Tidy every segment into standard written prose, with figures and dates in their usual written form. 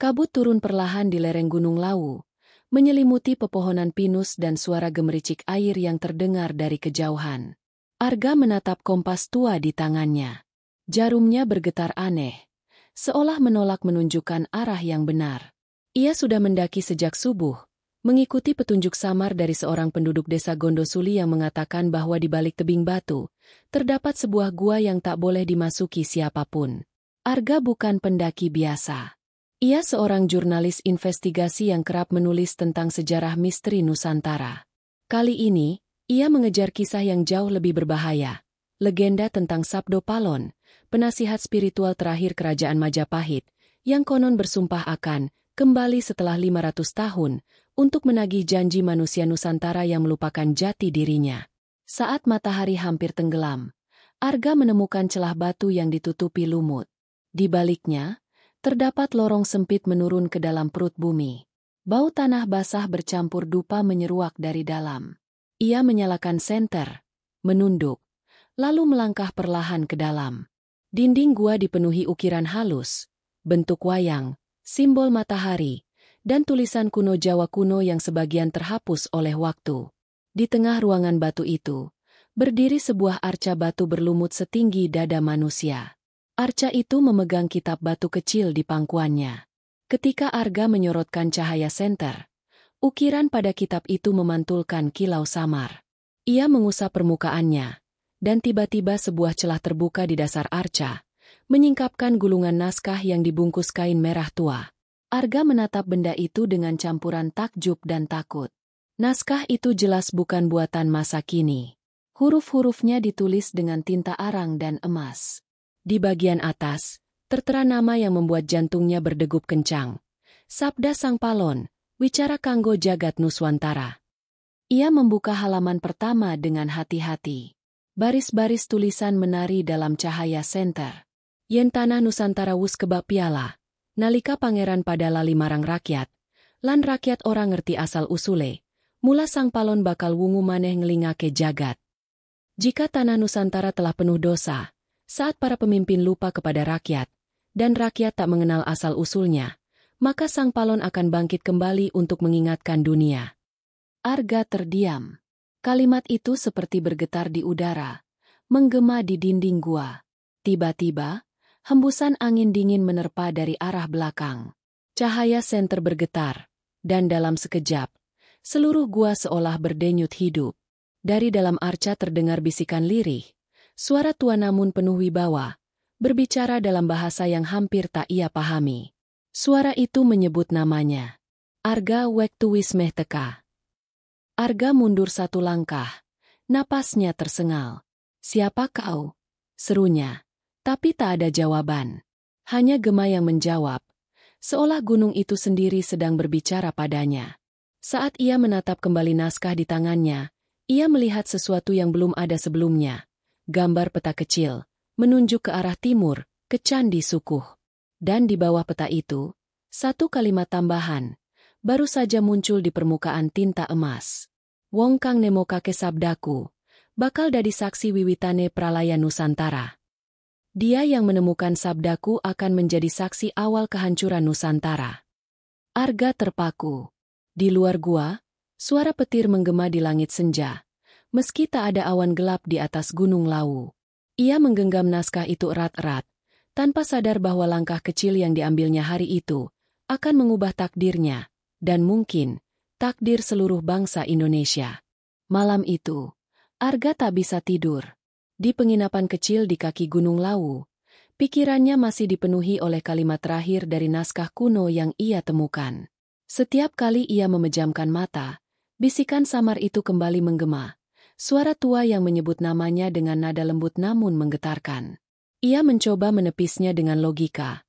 Kabut turun perlahan di lereng Gunung Lawu, menyelimuti pepohonan pinus dan suara gemericik air yang terdengar dari kejauhan. Arga menatap kompas tua di tangannya. Jarumnya bergetar aneh, seolah menolak menunjukkan arah yang benar. Ia sudah mendaki sejak subuh, mengikuti petunjuk samar dari seorang penduduk desa Gondosuli yang mengatakan bahwa di balik tebing batu, terdapat sebuah gua yang tak boleh dimasuki siapapun. Arga bukan pendaki biasa. Ia seorang jurnalis investigasi yang kerap menulis tentang sejarah misteri Nusantara. Kali ini, ia mengejar kisah yang jauh lebih berbahaya. Legenda tentang Sabdo Palon, penasihat spiritual terakhir Kerajaan Majapahit, yang konon bersumpah akan kembali setelah 500 tahun untuk menagih janji manusia Nusantara yang melupakan jati dirinya. Saat matahari hampir tenggelam, Arga menemukan celah batu yang ditutupi lumut. Di baliknya, terdapat lorong sempit menurun ke dalam perut bumi. Bau tanah basah bercampur dupa menyeruak dari dalam. Ia menyalakan senter, menunduk, lalu melangkah perlahan ke dalam. Dinding gua dipenuhi ukiran halus, bentuk wayang, simbol matahari, dan tulisan kuno Jawa kuno yang sebagian terhapus oleh waktu. Di tengah ruangan batu itu, berdiri sebuah arca batu berlumut setinggi dada manusia. Arca itu memegang kitab batu kecil di pangkuannya. Ketika Arga menyorotkan cahaya senter, ukiran pada kitab itu memantulkan kilau samar. Ia mengusap permukaannya, dan tiba-tiba sebuah celah terbuka di dasar arca, menyingkapkan gulungan naskah yang dibungkus kain merah tua. Arga menatap benda itu dengan campuran takjub dan takut. Naskah itu jelas bukan buatan masa kini. Huruf-hurufnya ditulis dengan tinta arang dan emas. Di bagian atas, tertera nama yang membuat jantungnya berdegup kencang. Sabda Sang Palon, wicara kanggo jagat Nuswantara. Ia membuka halaman pertama dengan hati-hati. Baris-baris tulisan menari dalam cahaya senter. Yen tanah Nusantara wus kebak piala, nalika pangeran pada lali marang rakyat, lan rakyat orang ngerti asal usule, mula Sang Palon bakal wungu maneh ngelingake jagat. Jika tanah Nusantara telah penuh dosa, saat para pemimpin lupa kepada rakyat, dan rakyat tak mengenal asal-usulnya, maka Sang Palon akan bangkit kembali untuk mengingatkan dunia. Arga terdiam. Kalimat itu seperti bergetar di udara, menggema di dinding gua. Tiba-tiba, hembusan angin dingin menerpa dari arah belakang. Cahaya senter bergetar, dan dalam sekejap, seluruh gua seolah berdenyut hidup. Dari dalam arca terdengar bisikan lirih. Suara tua namun penuh wibawa, berbicara dalam bahasa yang hampir tak ia pahami. Suara itu menyebut namanya. Arga wektu wismeh teka. Arga mundur satu langkah, napasnya tersengal. Siapa kau? Serunya, tapi tak ada jawaban. Hanya gema yang menjawab, seolah gunung itu sendiri sedang berbicara padanya. Saat ia menatap kembali naskah di tangannya, ia melihat sesuatu yang belum ada sebelumnya. Gambar peta kecil, menunjuk ke arah timur, ke Candi Sukuh. Dan di bawah peta itu, satu kalimat tambahan, baru saja muncul di permukaan tinta emas. Wong kang nemokake sabdaku, bakal dadi saksi wiwitane pralaya Nusantara. Dia yang menemukan sabdaku akan menjadi saksi awal kehancuran Nusantara. Arga terpaku. Di luar gua, suara petir menggema di langit senja. Meski tak ada awan gelap di atas Gunung Lawu. Ia menggenggam naskah itu erat-erat, tanpa sadar bahwa langkah kecil yang diambilnya hari itu akan mengubah takdirnya, dan mungkin takdir seluruh bangsa Indonesia. Malam itu, Arga tak bisa tidur. Di penginapan kecil di kaki Gunung Lawu, pikirannya masih dipenuhi oleh kalimat terakhir dari naskah kuno yang ia temukan. Setiap kali ia memejamkan mata, bisikan samar itu kembali menggema. Suara tua yang menyebut namanya dengan nada lembut namun menggetarkan. Ia mencoba menepisnya dengan logika,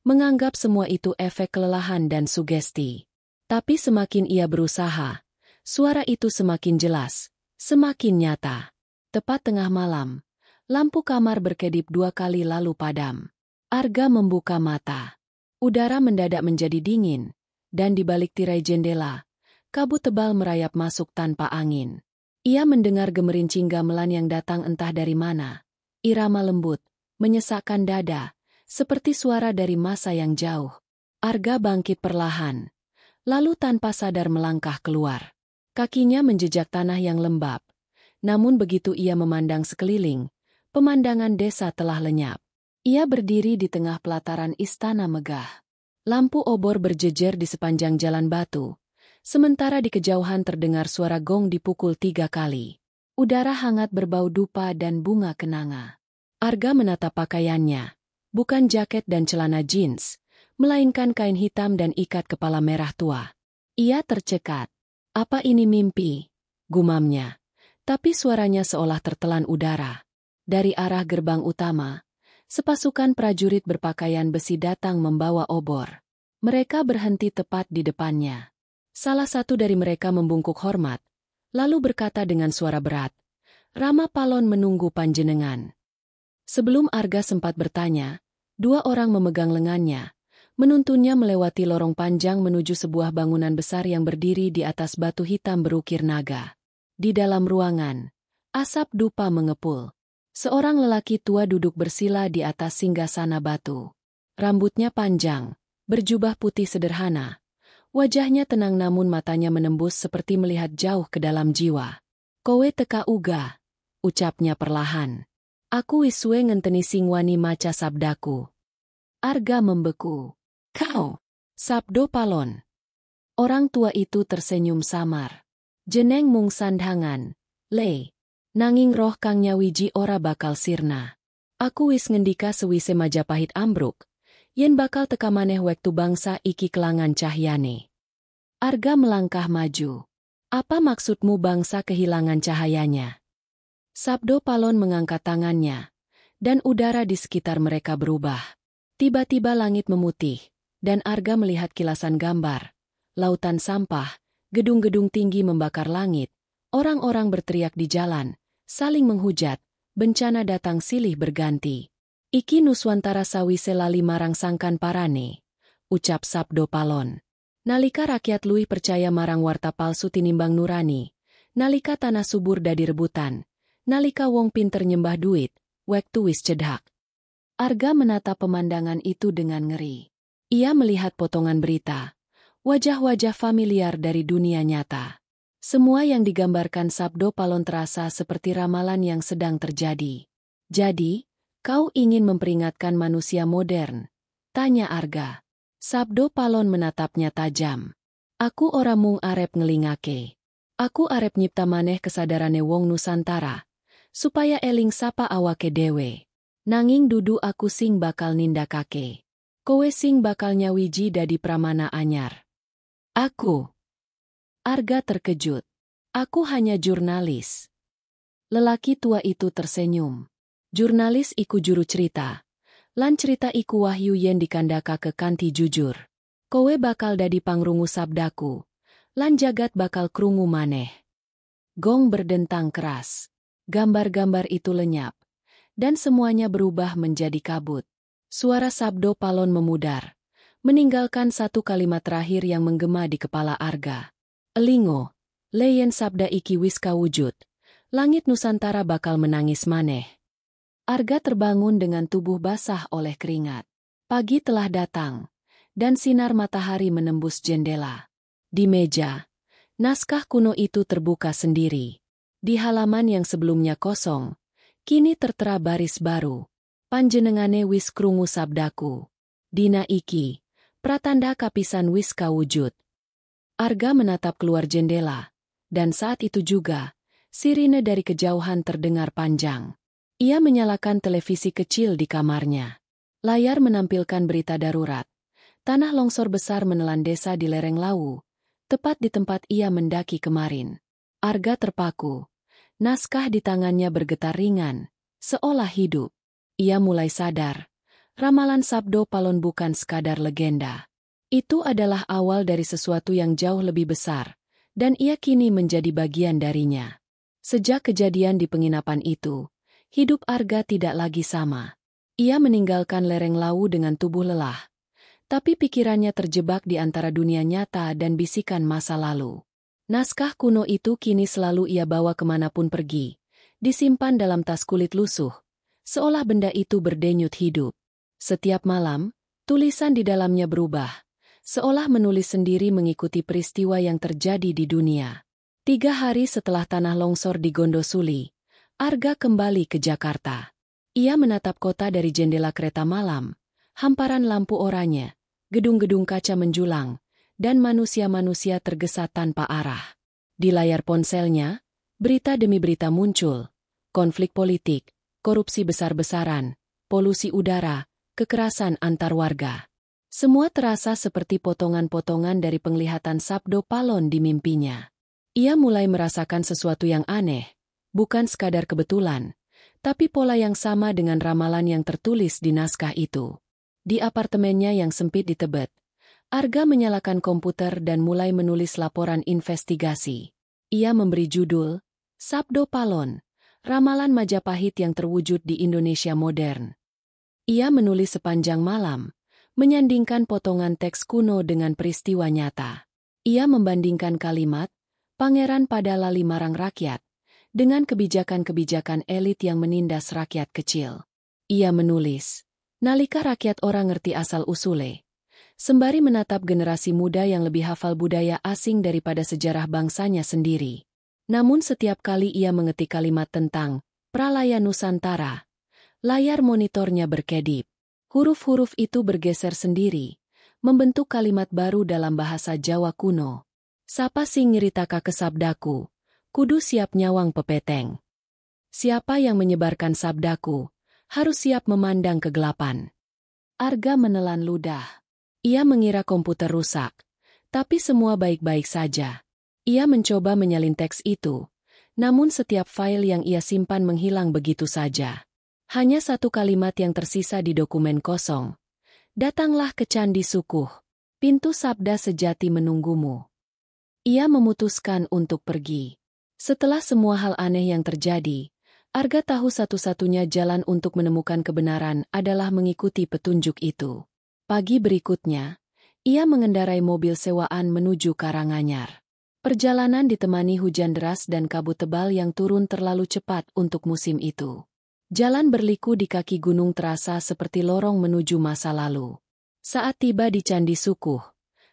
menganggap semua itu efek kelelahan dan sugesti. Tapi semakin ia berusaha, suara itu semakin jelas, semakin nyata. Tepat tengah malam, lampu kamar berkedip 2 kali lalu padam. Arga membuka mata. Udara mendadak menjadi dingin, dan di balik tirai jendela, kabut tebal merayap masuk tanpa angin. Ia mendengar gemerincing gamelan yang datang entah dari mana. Irama lembut, menyesakkan dada, seperti suara dari masa yang jauh. Arga bangkit perlahan, lalu tanpa sadar melangkah keluar. Kakinya menjejak tanah yang lembab, namun begitu ia memandang sekeliling, pemandangan desa telah lenyap. Ia berdiri di tengah pelataran istana megah. Lampu obor berjejer di sepanjang jalan batu, sementara di kejauhan terdengar suara gong dipukul 3 kali. Udara hangat berbau dupa dan bunga kenanga. Arga menatap pakaiannya, bukan jaket dan celana jeans, melainkan kain hitam dan ikat kepala merah tua. Ia tercekat. Apa ini mimpi? Gumamnya. Tapi suaranya seolah tertelan udara. Dari arah gerbang utama, sepasukan prajurit berpakaian besi datang membawa obor. Mereka berhenti tepat di depannya. Salah satu dari mereka membungkuk hormat, lalu berkata dengan suara berat, "Rama Palon menunggu panjenengan." Sebelum Arga sempat bertanya, 2 orang memegang lengannya, menuntunnya melewati lorong panjang menuju sebuah bangunan besar yang berdiri di atas batu hitam berukir naga. Di dalam ruangan, asap dupa mengepul. Seorang lelaki tua duduk bersila di atas singgasana batu. Rambutnya panjang, berjubah putih sederhana. Wajahnya tenang namun matanya menembus seperti melihat jauh ke dalam jiwa. "Kowe teka uga," ucapnya perlahan. "Aku wiswe ngenteni sing wani maca sabdaku." Arga membeku. "Kau?" "Sabdo Palon." Orang tua itu tersenyum samar. "Jeneng mung sandhangan, Le. Nanging roh kang nyawiji ora bakal sirna. Aku wis ngendika sewise Majapahit ambruk, yen bakal teka maneh wektu bangsa iki kelangan cahyane." Arga melangkah maju. "Apa maksudmu bangsa kehilangan cahayanya?" Sabdo Palon mengangkat tangannya, dan udara di sekitar mereka berubah. Tiba-tiba langit memutih, dan Arga melihat kilasan gambar. Lautan sampah, gedung-gedung tinggi membakar langit, orang-orang berteriak di jalan, saling menghujat, bencana datang silih berganti. "Iki Nuswantara sawise lali marang sangkan parane," ucap Sabdo Palon. "Nalika rakyat luwih percaya marang warta palsu tinimbang nurani, nalika tanah subur dadi rebutan, nalika wong pinter nyembah duit, wektu wis cedhak." Arga menatap pemandangan itu dengan ngeri. Ia melihat potongan berita, wajah-wajah familiar dari dunia nyata. Semua yang digambarkan Sabdo Palon terasa seperti ramalan yang sedang terjadi. "Jadi, kau ingin memperingatkan manusia modern?" tanya Arga. Sabdo Palon menatapnya tajam. "Aku ora mung arep ngelingake. Aku arep nyipta maneh kesadarane wong Nusantara, supaya eling sapa awake dewe. Nanging dudu aku sing bakal nindakake. Kowe sing bakal nyawiji dadi pramana anyar." "Aku?" Arga terkejut. "Aku hanya jurnalis." Lelaki tua itu tersenyum. "Jurnalis iku juru cerita. Lan cerita iku wahyu yen dikandaka ke kanthi jujur. Kowe bakal dadi pangrungu sabdaku. Lan jagat bakal krungu maneh." Gong berdentang keras. Gambar-gambar itu lenyap. Dan semuanya berubah menjadi kabut. Suara Sabdo Palon memudar, meninggalkan satu kalimat terakhir yang menggema di kepala Arga. "Elingo, leyen sabda iki wis kawujud, langit Nusantara bakal menangis maneh." Arga terbangun dengan tubuh basah oleh keringat. Pagi telah datang, dan sinar matahari menembus jendela. Di meja, naskah kuno itu terbuka sendiri. Di halaman yang sebelumnya kosong, kini tertera baris baru. "Panjenengane wis krungu sabdaku. Dina iki, pratanda kapisan wis kawujud." Arga menatap keluar jendela, dan saat itu juga, sirine dari kejauhan terdengar panjang. Ia menyalakan televisi kecil di kamarnya. Layar menampilkan berita darurat. Tanah longsor besar menelan desa di lereng Lawu, tepat di tempat ia mendaki kemarin. Arga terpaku. Naskah di tangannya bergetar ringan, seolah hidup. Ia mulai sadar, ramalan Sabdo Palon bukan sekadar legenda. Itu adalah awal dari sesuatu yang jauh lebih besar, dan ia kini menjadi bagian darinya. Sejak kejadian di penginapan itu, hidup Arga tidak lagi sama. Ia meninggalkan lereng Lawu dengan tubuh lelah, tapi pikirannya terjebak di antara dunia nyata dan bisikan masa lalu. Naskah kuno itu kini selalu ia bawa kemanapun pergi, disimpan dalam tas kulit lusuh, seolah benda itu berdenyut hidup. Setiap malam, tulisan di dalamnya berubah, seolah menulis sendiri mengikuti peristiwa yang terjadi di dunia. 3 hari setelah tanah longsor di Gondosuli, Arga kembali ke Jakarta. Ia menatap kota dari jendela kereta malam, hamparan lampu oranye, gedung-gedung kaca menjulang, dan manusia-manusia tergesa tanpa arah. Di layar ponselnya, berita demi berita muncul, konflik politik, korupsi besar-besaran, polusi udara, kekerasan antar warga. Semua terasa seperti potongan-potongan dari penglihatan Sabdo Palon di mimpinya. Ia mulai merasakan sesuatu yang aneh, bukan sekadar kebetulan, tapi pola yang sama dengan ramalan yang tertulis di naskah itu. Di apartemennya yang sempit di Tebet, Arga menyalakan komputer dan mulai menulis laporan investigasi. Ia memberi judul, Sabdo Palon, Ramalan Majapahit yang Terwujud di Indonesia Modern. Ia menulis sepanjang malam, menyandingkan potongan teks kuno dengan peristiwa nyata. Ia membandingkan kalimat, Pangeran pada lali marang rakyat, dengan kebijakan-kebijakan elit yang menindas rakyat kecil. Ia menulis, nalika rakyat orang ngerti asal-usule, sembari menatap generasi muda yang lebih hafal budaya asing daripada sejarah bangsanya sendiri. Namun setiap kali ia mengetik kalimat tentang Pralaya Nusantara, layar monitornya berkedip. Huruf-huruf itu bergeser sendiri, membentuk kalimat baru dalam bahasa Jawa kuno. Sapa sing nyeritaka kesabdaku, kudu siap nyawang pepeteng. Siapa yang menyebarkan sabdaku, harus siap memandang kegelapan. Arga menelan ludah. Ia mengira komputer rusak, tapi semua baik-baik saja. Ia mencoba menyalin teks itu, namun setiap file yang ia simpan menghilang begitu saja. Hanya satu kalimat yang tersisa di dokumen kosong. Datanglah ke Candi Sukuh. Pintu sabda sejati menunggumu. Ia memutuskan untuk pergi. Setelah semua hal aneh yang terjadi, Arga tahu satu-satunya jalan untuk menemukan kebenaran adalah mengikuti petunjuk itu. Pagi berikutnya, ia mengendarai mobil sewaan menuju Karanganyar. Perjalanan ditemani hujan deras dan kabut tebal yang turun terlalu cepat untuk musim itu. Jalan berliku di kaki gunung terasa seperti lorong menuju masa lalu. Saat tiba di Candi Sukuh,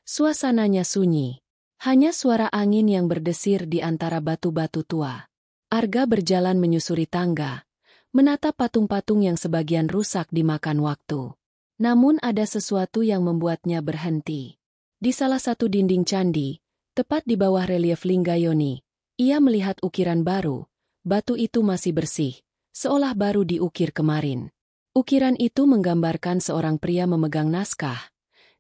suasananya sunyi. Hanya suara angin yang berdesir di antara batu-batu tua. Arga berjalan menyusuri tangga, menatap patung-patung yang sebagian rusak dimakan waktu. Namun ada sesuatu yang membuatnya berhenti. Di salah satu dinding candi, tepat di bawah relief Linggayoni, ia melihat ukiran baru. Batu itu masih bersih, seolah baru diukir kemarin. Ukiran itu menggambarkan seorang pria memegang naskah,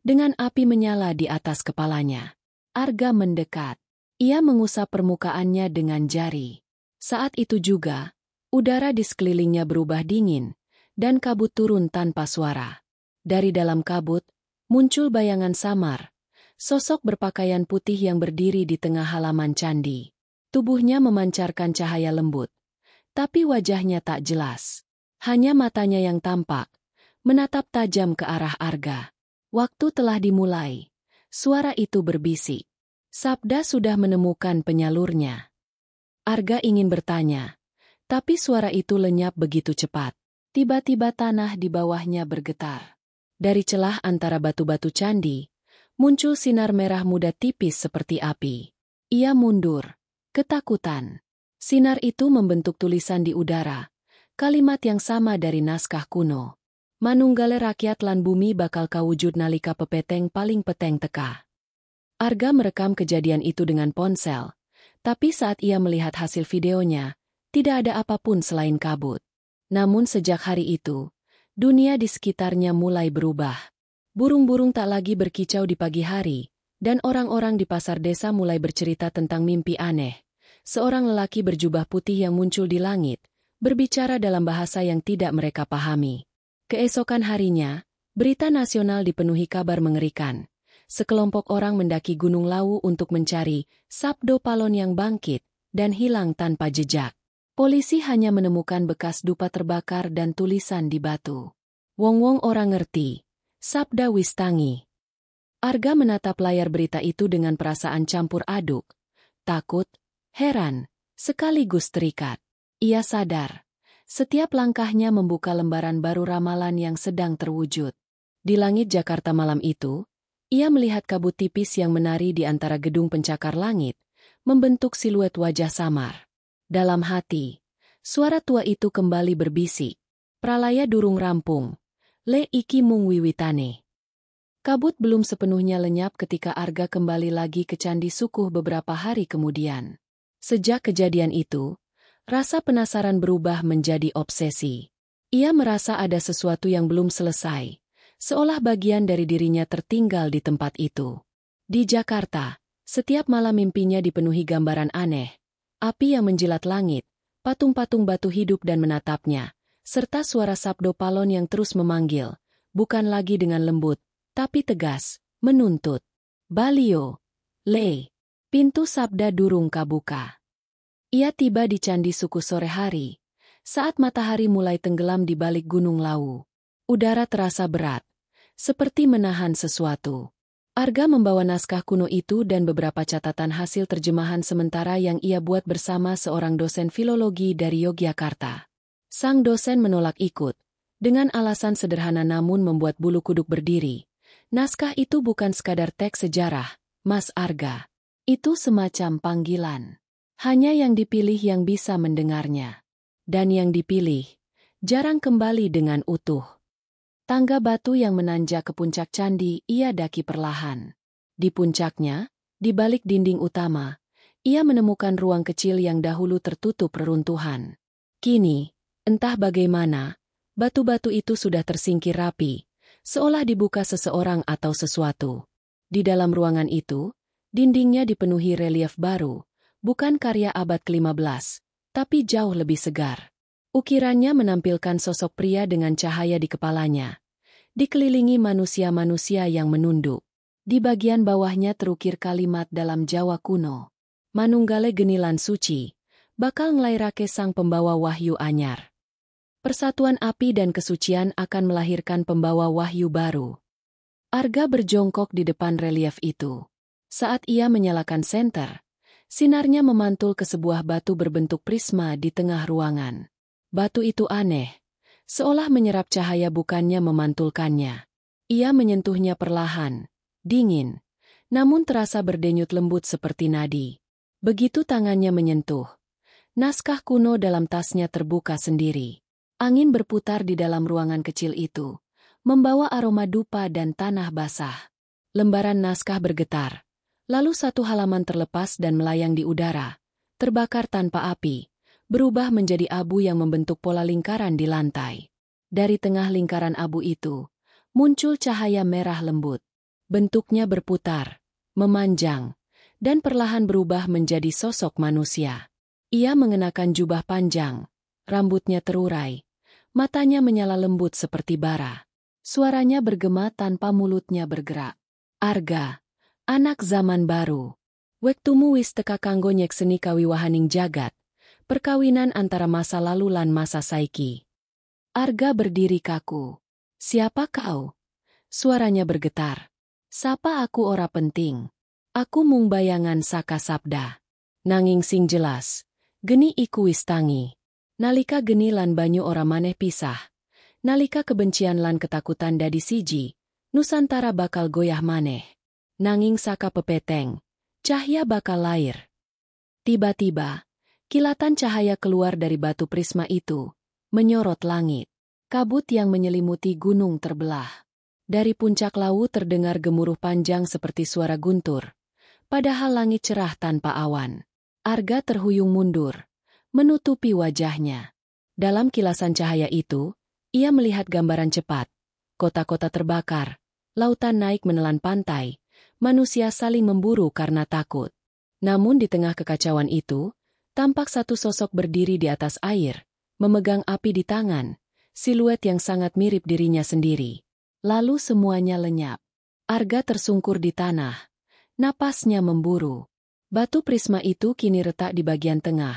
dengan api menyala di atas kepalanya. Arga mendekat. Ia mengusap permukaannya dengan jari. Saat itu juga, udara di sekelilingnya berubah dingin, dan kabut turun tanpa suara. Dari dalam kabut, muncul bayangan samar, sosok berpakaian putih yang berdiri di tengah halaman candi. Tubuhnya memancarkan cahaya lembut, tapi wajahnya tak jelas. Hanya matanya yang tampak, menatap tajam ke arah Arga. Waktu telah dimulai. Suara itu berbisik. Sabda sudah menemukan penyalurnya. Arga ingin bertanya, tapi suara itu lenyap begitu cepat. Tiba-tiba tanah di bawahnya bergetar. Dari celah antara batu-batu candi, muncul sinar merah muda tipis seperti api. Ia mundur, ketakutan. Sinar itu membentuk tulisan di udara, kalimat yang sama dari naskah kuno. Manunggale rakyat lan bumi bakal kawujud nalika pepeteng paling peteng teka. Arga merekam kejadian itu dengan ponsel, tapi saat ia melihat hasil videonya, tidak ada apapun selain kabut. Namun sejak hari itu, dunia di sekitarnya mulai berubah. Burung-burung tak lagi berkicau di pagi hari, dan orang-orang di pasar desa mulai bercerita tentang mimpi aneh. Seorang lelaki berjubah putih yang muncul di langit, berbicara dalam bahasa yang tidak mereka pahami. Keesokan harinya, berita nasional dipenuhi kabar mengerikan. Sekelompok orang mendaki Gunung Lawu untuk mencari Sabdo Palon yang bangkit dan hilang tanpa jejak. Polisi hanya menemukan bekas dupa terbakar dan tulisan di batu. Wong-wong orang ngerti, sabda wis tangi. Arga menatap layar berita itu dengan perasaan campur aduk, takut, heran, sekaligus terikat. Ia sadar, setiap langkahnya membuka lembaran baru ramalan yang sedang terwujud. Di langit Jakarta malam itu, Ia melihat kabut tipis yang menari di antara gedung pencakar langit, membentuk siluet wajah samar. Dalam hati, suara tua itu kembali berbisik. Pralaya durung rampung. Le iki mung wiwitane. Kabut belum sepenuhnya lenyap ketika Arga kembali lagi ke Candi Sukuh beberapa hari kemudian. Sejak kejadian itu, rasa penasaran berubah menjadi obsesi. Ia merasa ada sesuatu yang belum selesai, seolah bagian dari dirinya tertinggal di tempat itu. Di Jakarta, setiap malam mimpinya dipenuhi gambaran aneh, api yang menjilat langit, patung-patung batu hidup dan menatapnya, serta suara sabdo palon yang terus memanggil, bukan lagi dengan lembut, tapi tegas, menuntut. Balio, Le. Pintu sabda durung kabuka. Ia tiba di Candi Sukuh sore hari, saat matahari mulai tenggelam di balik Gunung Lawu. Udara terasa berat, seperti menahan sesuatu. Arga membawa naskah kuno itu dan beberapa catatan hasil terjemahan sementara yang ia buat bersama seorang dosen filologi dari Yogyakarta. Sang dosen menolak ikut, dengan alasan sederhana namun membuat bulu kuduk berdiri. Naskah itu bukan sekadar teks sejarah, Mas Arga. Itu semacam panggilan. Hanya yang dipilih yang bisa mendengarnya. Dan yang dipilih, jarang kembali dengan utuh. Tangga batu yang menanjak ke puncak candi ia daki perlahan. Di puncaknya, di balik dinding utama, ia menemukan ruang kecil yang dahulu tertutup reruntuhan. Kini, entah bagaimana, batu-batu itu sudah tersingkir rapi, seolah dibuka seseorang atau sesuatu. Di dalam ruangan itu, dindingnya dipenuhi relief baru, bukan karya abad ke-15, tapi jauh lebih segar. Ukirannya menampilkan sosok pria dengan cahaya di kepalanya, dikelilingi manusia-manusia yang menunduk. Di bagian bawahnya terukir kalimat dalam Jawa kuno. Manunggale genilan suci, bakal nglairake sang pembawa wahyu anyar. Persatuan api dan kesucian akan melahirkan pembawa wahyu baru. Arga berjongkok di depan relief itu. Saat ia menyalakan senter, sinarnya memantul ke sebuah batu berbentuk prisma di tengah ruangan. Batu itu aneh, seolah menyerap cahaya bukannya memantulkannya. Ia menyentuhnya perlahan, dingin, namun terasa berdenyut lembut seperti nadi. Begitu tangannya menyentuh, naskah kuno dalam tasnya terbuka sendiri. Angin berputar di dalam ruangan kecil itu, membawa aroma dupa dan tanah basah. Lembaran naskah bergetar, lalu satu halaman terlepas dan melayang di udara, terbakar tanpa api, berubah menjadi abu yang membentuk pola lingkaran di lantai. Dari tengah lingkaran abu itu, muncul cahaya merah lembut. Bentuknya berputar, memanjang, dan perlahan berubah menjadi sosok manusia. Ia mengenakan jubah panjang, rambutnya terurai, matanya menyala lembut seperti bara. Suaranya bergema tanpa mulutnya bergerak. Arga, anak zaman baru. Wektumu wis teka kanggo nyekseni kawiwahaning jagat. Perkawinan antara masa lalu lan masa saiki. Arga berdiri kaku. Siapa kau? Suaranya bergetar. Sapa aku ora penting. Aku mung bayangan saka sabda. Nanging sing jelas, geni iku wis tangi. Nalika geni lan banyu ora maneh pisah. Nalika kebencian lan ketakutan dadi siji, Nusantara bakal goyah maneh. Nanging saka pepeteng, cahya bakal lair. Tiba-tiba, kilatan cahaya keluar dari batu prisma itu, menyorot langit. Kabut yang menyelimuti gunung terbelah. Dari puncak Lawu terdengar gemuruh panjang seperti suara guntur. Padahal langit cerah tanpa awan. Arga terhuyung mundur, menutupi wajahnya. Dalam kilasan cahaya itu, ia melihat gambaran cepat. Kota-kota terbakar, lautan naik menelan pantai, manusia saling memburu karena takut. Namun di tengah kekacauan itu, tampak satu sosok berdiri di atas air, memegang api di tangan, siluet yang sangat mirip dirinya sendiri. Lalu semuanya lenyap. Arga tersungkur di tanah. Napasnya memburu. Batu prisma itu kini retak di bagian tengah,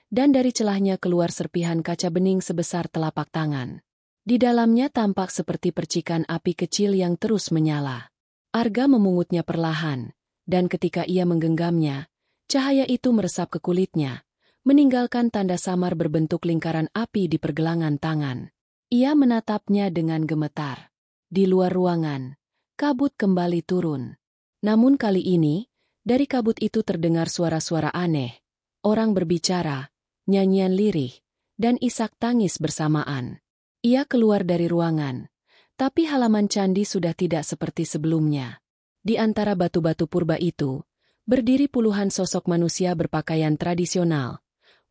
dan dari celahnya keluar serpihan kaca bening sebesar telapak tangan. Di dalamnya tampak seperti percikan api kecil yang terus menyala. Arga memungutnya perlahan, dan ketika ia menggenggamnya, cahaya itu meresap ke kulitnya, meninggalkan tanda samar berbentuk lingkaran api di pergelangan tangan. Ia menatapnya dengan gemetar. Di luar ruangan, kabut kembali turun. Namun kali ini, dari kabut itu terdengar suara-suara aneh, orang berbicara, nyanyian lirih, dan isak tangis bersamaan. Ia keluar dari ruangan, tapi halaman candi sudah tidak seperti sebelumnya. Di antara batu-batu purba itu, berdiri puluhan sosok manusia berpakaian tradisional.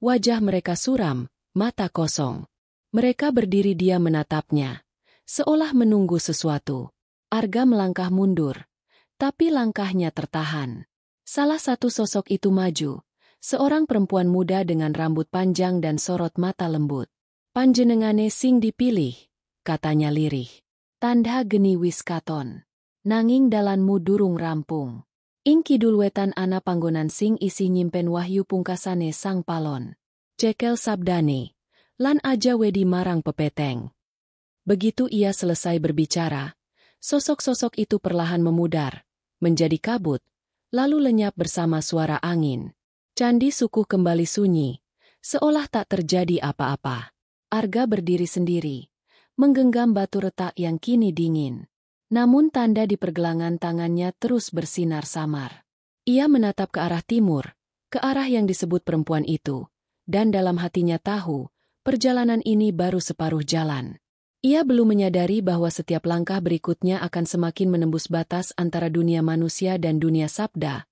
Wajah mereka suram, mata kosong. Mereka berdiri diam menatapnya, seolah menunggu sesuatu. Arga melangkah mundur, tapi langkahnya tertahan. Salah satu sosok itu maju, seorang perempuan muda dengan rambut panjang dan sorot mata lembut. "Panjenengane sing dipilih," katanya lirih. "Tandha geni wis katon. Nanging dalanmu durung rampung. Ing kidul wetan ana panggonan sing isi nyimpen wahyu pungkasane sang palon. Cekel sabdane, lan aja wedi marang pepeteng." Begitu ia selesai berbicara, sosok-sosok itu perlahan memudar, menjadi kabut, lalu lenyap bersama suara angin. Candi Sukuh kembali sunyi, seolah tak terjadi apa-apa. Arga berdiri sendiri, menggenggam batu retak yang kini dingin. Namun tanda di pergelangan tangannya terus bersinar samar. Ia menatap ke arah timur, ke arah yang disebut perempuan itu, dan dalam hatinya tahu, perjalanan ini baru separuh jalan. Ia belum menyadari bahwa setiap langkah berikutnya akan semakin menembus batas antara dunia manusia dan dunia sabda,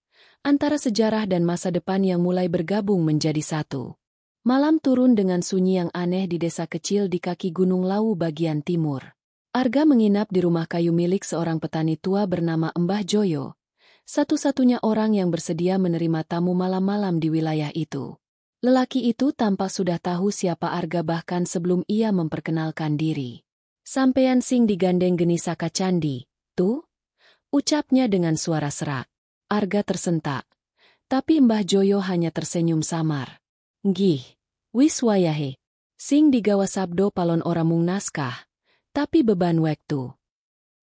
antara sejarah dan masa depan yang mulai bergabung menjadi satu. Malam turun dengan sunyi yang aneh di desa kecil di kaki Gunung Lawu bagian timur. Arga menginap di rumah kayu milik seorang petani tua bernama Mbah Joyo, satu-satunya orang yang bersedia menerima tamu malam-malam di wilayah itu. Lelaki itu tampak sudah tahu siapa Arga bahkan sebelum ia memperkenalkan diri. "Sampean sing digandeng geni saka candi, tuh?" ucapnya dengan suara serak. Arga tersentak, tapi Mbah Joyo hanya tersenyum samar. "Nggih, wis wayahe. Sing digawa sabdo palon ora mung naskah, tapi beban wektu."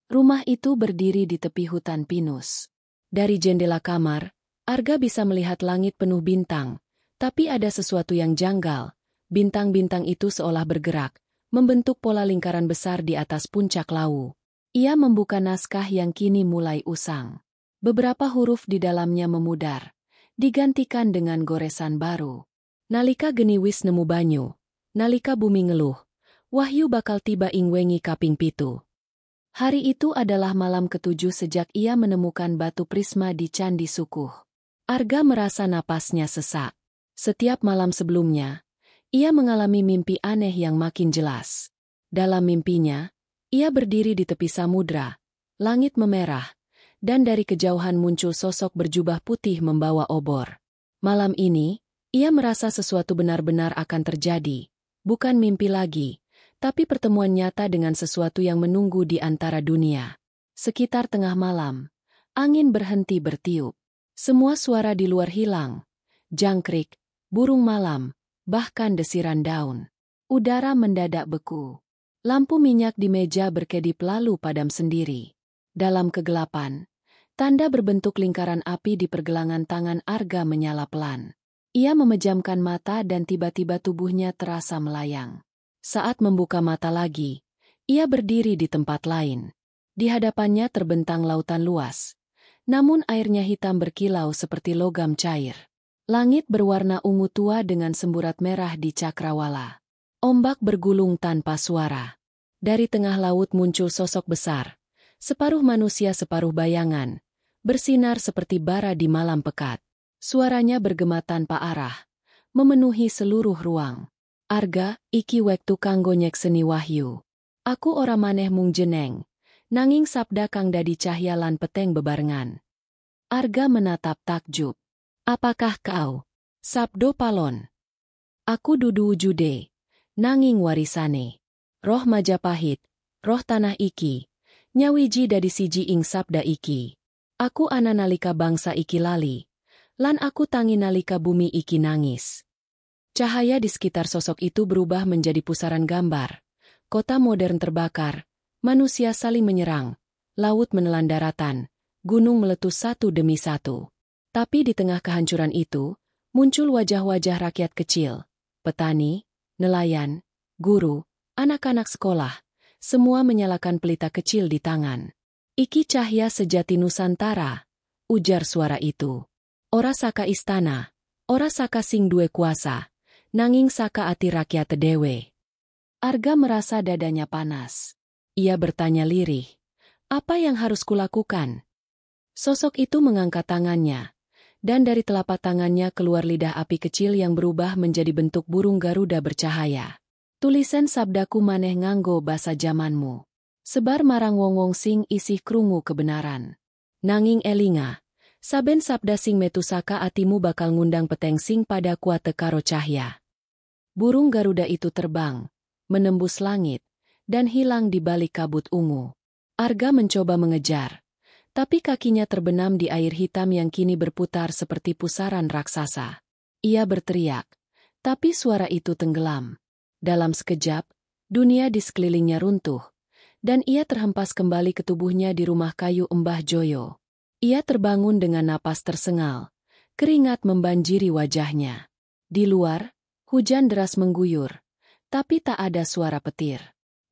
Rumah itu berdiri di tepi hutan pinus. Dari jendela kamar, Arga bisa melihat langit penuh bintang. Tapi ada sesuatu yang janggal, bintang-bintang itu seolah bergerak, membentuk pola lingkaran besar di atas puncak Lawu. Ia membuka naskah yang kini mulai usang. Beberapa huruf di dalamnya memudar, digantikan dengan goresan baru. "Nalika geni wis nemu banyu, nalika bumi ngeluh, wahyu bakal tiba ing wengi kaping 7. Hari itu adalah malam ketujuh sejak ia menemukan batu prisma di Candi Sukuh. Arga merasa napasnya sesak. Setiap malam sebelumnya, ia mengalami mimpi aneh yang makin jelas. Dalam mimpinya, ia berdiri di tepi samudra, langit memerah, dan dari kejauhan muncul sosok berjubah putih membawa obor. Malam ini, ia merasa sesuatu benar-benar akan terjadi, bukan mimpi lagi, tapi pertemuan nyata dengan sesuatu yang menunggu di antara dunia. Sekitar tengah malam, angin berhenti bertiup. Semua suara di luar hilang. Jangkrik, burung malam, bahkan desiran daun. Udara mendadak beku. Lampu minyak di meja berkedip lalu padam sendiri. Dalam kegelapan, tanda berbentuk lingkaran api di pergelangan tangan Arga menyala pelan. Ia memejamkan mata dan tiba-tiba tubuhnya terasa melayang. Saat membuka mata lagi, ia berdiri di tempat lain. Di hadapannya terbentang lautan luas. Namun airnya hitam berkilau seperti logam cair. Langit berwarna ungu tua dengan semburat merah di cakrawala. Ombak bergulung tanpa suara. Dari tengah laut muncul sosok besar, separuh manusia separuh bayangan, bersinar seperti bara di malam pekat. Suaranya bergema tanpa arah, memenuhi seluruh ruang. "Arga, iki wektu kanggo nyekseni wahyu. Aku ora maneh mung jeneng, nanging sabda kang dadi cahya lan peteng bebarengan." Arga menatap takjub. "Apakah kau, sabdo palon? Aku dudu wujude, nanging warisane. Roh Majapahit, roh tanah iki, nyawiji dadi siji ing sabda iki. Aku ana nalika bangsa iki lali, lan aku tangi nalika bumi iki nangis." Cahaya di sekitar sosok itu berubah menjadi pusaran gambar. Kota modern terbakar, manusia saling menyerang, laut menelan daratan, gunung meletus satu demi satu. Tapi di tengah kehancuran itu, muncul wajah-wajah rakyat kecil, petani, nelayan, guru, anak-anak sekolah, semua menyalakan pelita kecil di tangan. Iki cahya sejati Nusantara, ujar suara itu. Ora saka istana, ora saka sing duwe kuasa, nanging saka ati rakyat dewe. Arga merasa dadanya panas. Ia bertanya lirih, apa yang harus kulakukan? Sosok itu mengangkat tangannya, dan dari telapak tangannya keluar lidah api kecil yang berubah menjadi bentuk burung Garuda bercahaya. Tulisan sabdaku maneh nganggo basa jamanmu. Sebar marang wong-wong sing isih krungu kebenaran. Nanging elinga, saben sabda sing metusaka atimu bakal ngundang peteng sing pada kuate karo cahya. Burung Garuda itu terbang, menembus langit, dan hilang di balik kabut ungu. Arga mencoba mengejar, tapi kakinya terbenam di air hitam yang kini berputar seperti pusaran raksasa. Ia berteriak, tapi suara itu tenggelam. Dalam sekejap, dunia di sekelilingnya runtuh, dan ia terhempas kembali ke tubuhnya di rumah kayu Mbah Joyo. Ia terbangun dengan napas tersengal, keringat membanjiri wajahnya. Di luar, hujan deras mengguyur, tapi tak ada suara petir.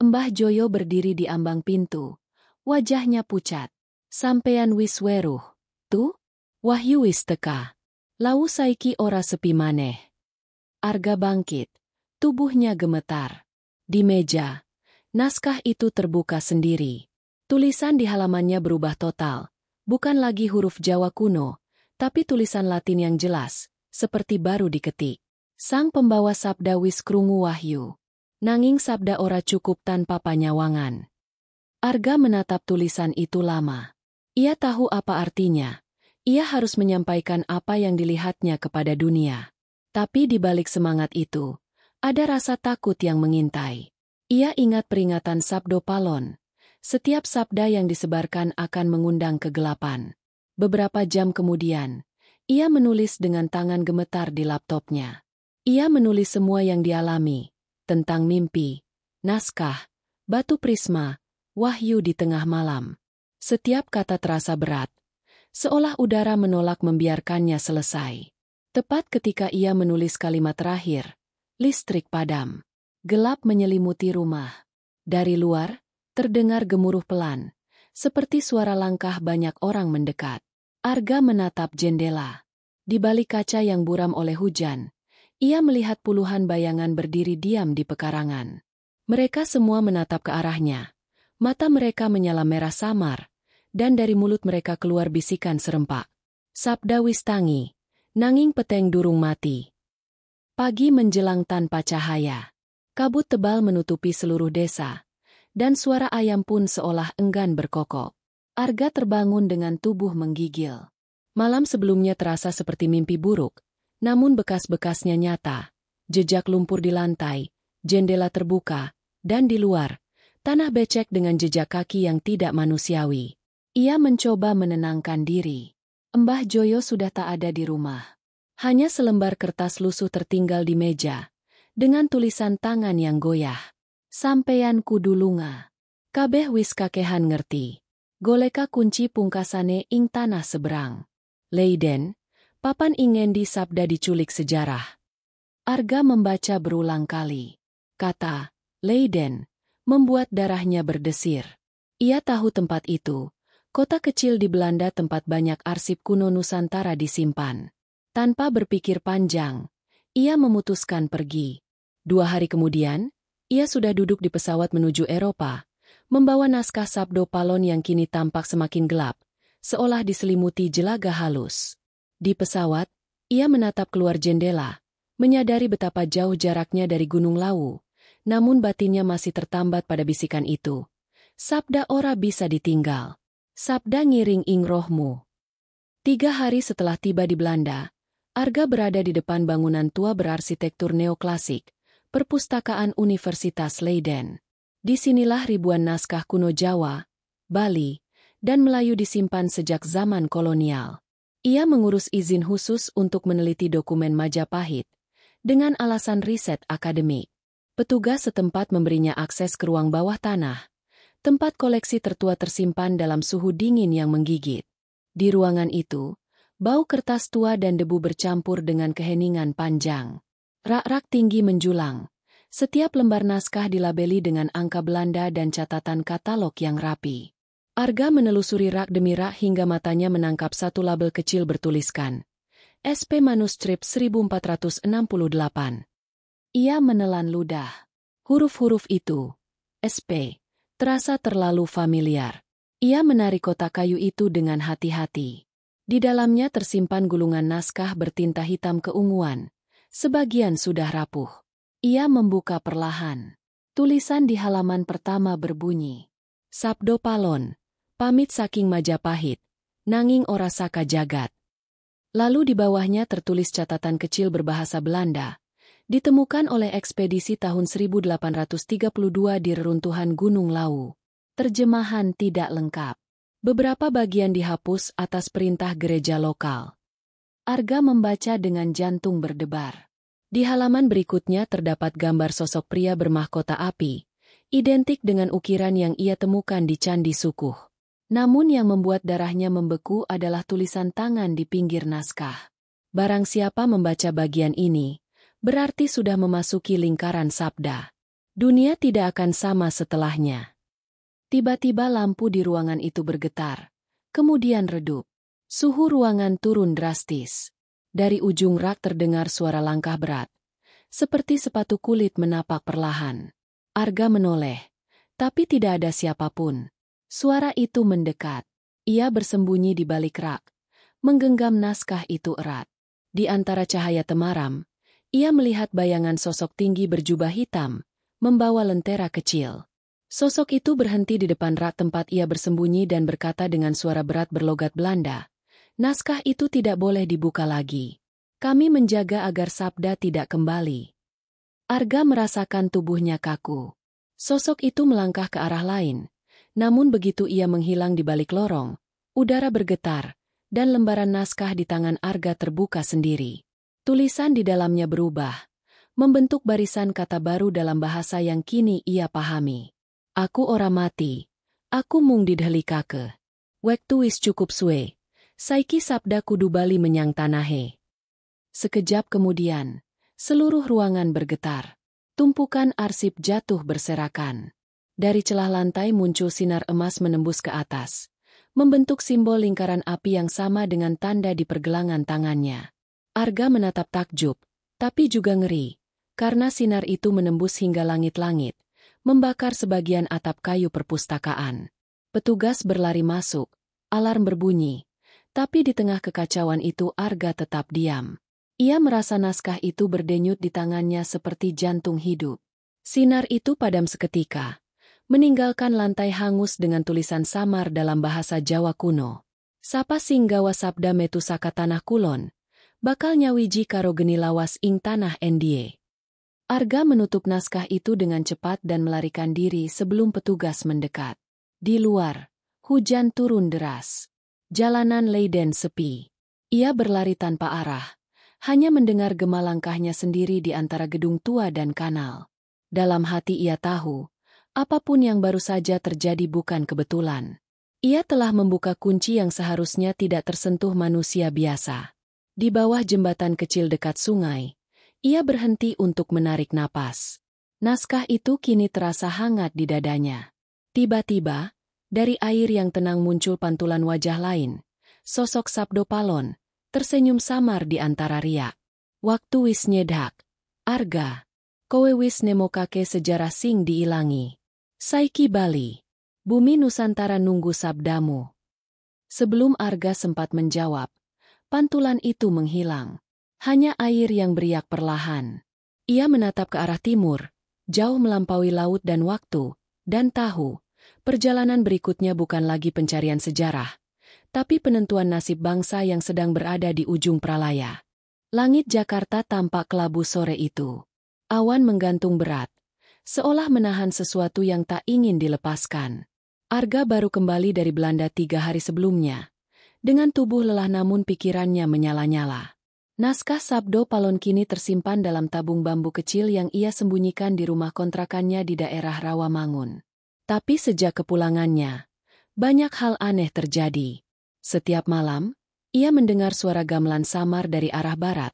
Mbah Joyo berdiri di ambang pintu, wajahnya pucat. Sampean wis weruh, tuh? Wahyu wis teka. Lau saiki ora sepi maneh. Arga bangkit, tubuhnya gemetar. Di meja, naskah itu terbuka sendiri. Tulisan di halamannya berubah total, bukan lagi huruf Jawa kuno, tapi tulisan Latin yang jelas, seperti baru diketik. Sang pembawa sabda wis krungu wahyu. Nanging sabda ora cukup tanpa panyawangan. Arga menatap tulisan itu lama. Ia tahu apa artinya. Ia harus menyampaikan apa yang dilihatnya kepada dunia. Tapi di balik semangat itu, ada rasa takut yang mengintai. Ia ingat peringatan Sabdo Palon. Setiap sabda yang disebarkan akan mengundang kegelapan. Beberapa jam kemudian, ia menulis dengan tangan gemetar di laptopnya. Ia menulis semua yang dialami, tentang mimpi, naskah, batu prisma, wahyu di tengah malam. Setiap kata terasa berat, seolah udara menolak membiarkannya selesai. Tepat ketika ia menulis kalimat terakhir, listrik padam. Gelap menyelimuti rumah. Dari luar, terdengar gemuruh pelan, seperti suara langkah banyak orang mendekat. Arga menatap jendela. Di balik kaca yang buram oleh hujan, ia melihat puluhan bayangan berdiri diam di pekarangan. Mereka semua menatap ke arahnya. Mata mereka menyala merah samar, dan dari mulut mereka keluar bisikan serempak. Sabda wis tangi, nanging peteng durung mati. Pagi menjelang tanpa cahaya. Kabut tebal menutupi seluruh desa, dan suara ayam pun seolah enggan berkokok. Arga terbangun dengan tubuh menggigil. Malam sebelumnya terasa seperti mimpi buruk, namun bekas-bekasnya nyata. Jejak lumpur di lantai, jendela terbuka, dan di luar, tanah becek dengan jejak kaki yang tidak manusiawi. Ia mencoba menenangkan diri. Mbah Joyo sudah tak ada di rumah. Hanya selembar kertas lusuh tertinggal di meja, dengan tulisan tangan yang goyah. Sampeyan kudu lunga. Kabeh wis kakehan ngerti. Goleka kunci pungkasane ing tanah seberang. Leiden, papan ingendi sabda diculik sejarah. Arga membaca berulang kali. Kata, Leiden, membuat darahnya berdesir. Ia tahu tempat itu. Kota kecil di Belanda tempat banyak arsip kuno Nusantara disimpan. Tanpa berpikir panjang, ia memutuskan pergi. 2 hari kemudian, ia sudah duduk di pesawat menuju Eropa, membawa naskah Sabdo Palon yang kini tampak semakin gelap, seolah diselimuti jelaga halus. Di pesawat, ia menatap keluar jendela, menyadari betapa jauh jaraknya dari Gunung Lawu, namun batinnya masih tertambat pada bisikan itu. Sabda ora bisa ditinggal. Sabda ngiring ing rohmu. 3 hari setelah tiba di Belanda, Arga berada di depan bangunan tua berarsitektur neoklasik, Perpustakaan Universitas Leiden. Disinilah ribuan naskah kuno Jawa, Bali, dan Melayu disimpan sejak zaman kolonial. Ia mengurus izin khusus untuk meneliti dokumen Majapahit, dengan alasan riset akademik. Petugas setempat memberinya akses ke ruang bawah tanah, tempat koleksi tertua tersimpan dalam suhu dingin yang menggigit. Di ruangan itu, bau kertas tua dan debu bercampur dengan keheningan panjang. Rak-rak tinggi menjulang. Setiap lembar naskah dilabeli dengan angka Belanda dan catatan katalog yang rapi. Arga menelusuri rak demi rak hingga matanya menangkap satu label kecil bertuliskan SP Manuskrip 1468. Ia menelan ludah. Huruf-huruf itu, SP, terasa terlalu familiar. Ia menarik kotak kayu itu dengan hati-hati. Di dalamnya tersimpan gulungan naskah bertinta hitam keunguan. Sebagian sudah rapuh. Ia membuka perlahan. Tulisan di halaman pertama berbunyi, Sabdo Palon, pamit saking Majapahit, nanging ora saka jagat. Lalu di bawahnya tertulis catatan kecil berbahasa Belanda, ditemukan oleh ekspedisi tahun 1832 di reruntuhan Gunung Lawu. Terjemahan tidak lengkap. Beberapa bagian dihapus atas perintah gereja lokal. Arga membaca dengan jantung berdebar. Di halaman berikutnya terdapat gambar sosok pria bermahkota api, identik dengan ukiran yang ia temukan di Candi Sukuh. Namun yang membuat darahnya membeku adalah tulisan tangan di pinggir naskah. Barang siapa membaca bagian ini, berarti sudah memasuki lingkaran sabda. Dunia tidak akan sama setelahnya. Tiba-tiba lampu di ruangan itu bergetar, kemudian redup. Suhu ruangan turun drastis. Dari ujung rak terdengar suara langkah berat, seperti sepatu kulit menapak perlahan. Arga menoleh, tapi tidak ada siapapun. Suara itu mendekat. Ia bersembunyi di balik rak, menggenggam naskah itu erat. Di antara cahaya temaram, ia melihat bayangan sosok tinggi berjubah hitam, membawa lentera kecil. Sosok itu berhenti di depan rak tempat ia bersembunyi dan berkata dengan suara berat berlogat Belanda, "Naskah itu tidak boleh dibuka lagi. Kami menjaga agar sabda tidak kembali." Arga merasakan tubuhnya kaku. Sosok itu melangkah ke arah lain. Namun begitu ia menghilang di balik lorong, udara bergetar, dan lembaran naskah di tangan Arga terbuka sendiri. Tulisan di dalamnya berubah, membentuk barisan kata baru dalam bahasa yang kini ia pahami. Aku ora mati, aku mung didhelikake. Wektu wis cukup suwe, saiki sabda kudu bali menyang tanahe. Sekejap kemudian, seluruh ruangan bergetar. Tumpukan arsip jatuh berserakan. Dari celah lantai muncul sinar emas menembus ke atas, membentuk simbol lingkaran api yang sama dengan tanda di pergelangan tangannya. Arga menatap takjub, tapi juga ngeri, karena sinar itu menembus hingga langit-langit, membakar sebagian atap kayu perpustakaan. Petugas berlari masuk, alarm berbunyi, tapi di tengah kekacauan itu Arga tetap diam. Ia merasa naskah itu berdenyut di tangannya seperti jantung hidup. Sinar itu padam seketika, meninggalkan lantai hangus dengan tulisan samar dalam bahasa Jawa kuno. Sapa sing gawa sabda metu saka tanah kulon, bakal nyawiji karo geni lawas ing tanah endie. Arga menutup naskah itu dengan cepat dan melarikan diri sebelum petugas mendekat. Di luar, hujan turun deras. Jalanan Leiden sepi. Ia berlari tanpa arah, hanya mendengar gema langkahnya sendiri di antara gedung tua dan kanal. Dalam hati ia tahu, apapun yang baru saja terjadi bukan kebetulan. Ia telah membuka kunci yang seharusnya tidak tersentuh manusia biasa. Di bawah jembatan kecil dekat sungai, ia berhenti untuk menarik napas. Naskah itu kini terasa hangat di dadanya. Tiba-tiba, dari air yang tenang muncul pantulan wajah lain. Sosok Sabdo Palon, tersenyum samar di antara riak. Waktu wis nyedak. Arga, kowe wis nemokake sejarah sing diilangi. Saiki bali. Bumi Nusantara nunggu sabdamu. Sebelum Arga sempat menjawab, pantulan itu menghilang. Hanya air yang beriak perlahan. Ia menatap ke arah timur, jauh melampaui laut dan waktu, dan tahu, perjalanan berikutnya bukan lagi pencarian sejarah, tapi penentuan nasib bangsa yang sedang berada di ujung pralaya. Langit Jakarta tampak kelabu sore itu. Awan menggantung berat, seolah menahan sesuatu yang tak ingin dilepaskan. Arga baru kembali dari Belanda 3 hari sebelumnya. Dengan tubuh lelah namun pikirannya menyala-nyala. Naskah Sabdo Palon kini tersimpan dalam tabung bambu kecil yang ia sembunyikan di rumah kontrakannya di daerah Rawamangun. Tapi sejak kepulangannya, banyak hal aneh terjadi. Setiap malam, ia mendengar suara gamelan samar dari arah barat,